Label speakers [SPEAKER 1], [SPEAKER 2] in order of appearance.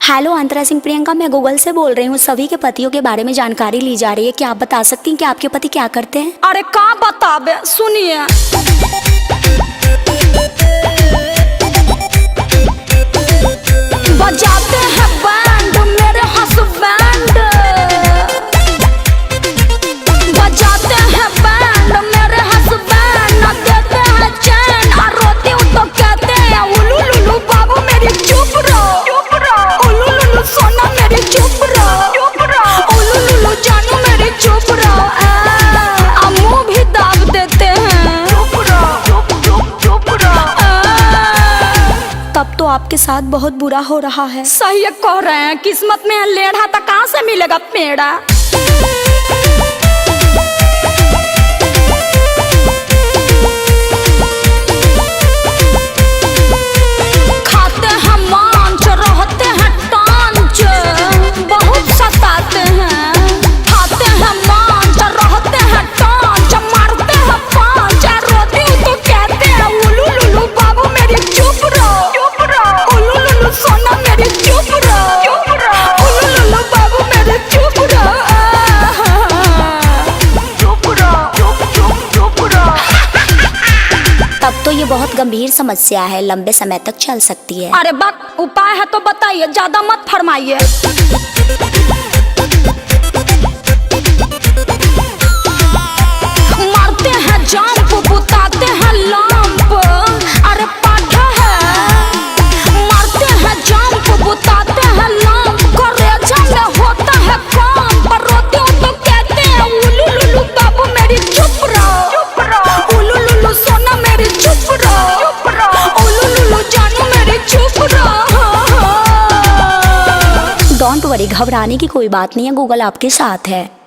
[SPEAKER 1] Hello अंतरा सिंह प्रियंका, मैं Google से बोल रही हूँ। सभी के पतियों के बारे में जानकारी ली जा रही है। क्या आप बता सकती हैं कि आपके पति क्या करते हैं?
[SPEAKER 2] अरे का बताबे, सुनिए। बजाते हैं बैंड मेरे हस्बैंड, बजाते हैं बैंड मेरे हस्बैंड, न देते हैं चैन, और रोती हूँ तो कहते हैं उलू लुलू बाबू मेरी चुप रहो, उलू लुलू सोना मेरी चुप रहो, उलू लुलू जानू मेरी चुप रहो। मुँह भी दाब देते हैं, चुप रहो।
[SPEAKER 1] तब तो आपके साथ बहुत बुरा हो रहा है।
[SPEAKER 2] सही कह रहे हैं, किस्मत में लेढ़ा तो कहाँ से मिलेगा पेड़ा। खाते हैं मांस, रहते हैं टांच, बहुत सताते हैं। खाते हैं मांस, रहते हैं टांच, मारते हैं पांच, रोती हूँ तो कहते हैं उलू लुलू बाबू मेरी चुप रहो, उलू लुलू सोना मेरी चुप रहो, उलू लुलू बाबू मेरी चुप रहो, चुप रहो।
[SPEAKER 1] तब तो ये बहुत गंभीर समस्या है, लंबे समय तक चल सकती है।
[SPEAKER 2] अरे बक, उपाय है तो बताइए, ज्यादा मत फरमाइए। मारते हैं जंप, बुताते हैं लंप, अरे पाठा है। मारते हैं जंप, बुताते हैं लंप, करेजा में होता है काम, पर रोती हूँ तो कहते हैं उलू लुलू बाबू मेरी चुप रहो, उलू लुलू सोना मेरी चुप रहो, उलू लुलू जानू मेरी चुप रहो।
[SPEAKER 1] डोंट वरी, घबराने की कोई बात नहीं है, गूगल आपके साथ है।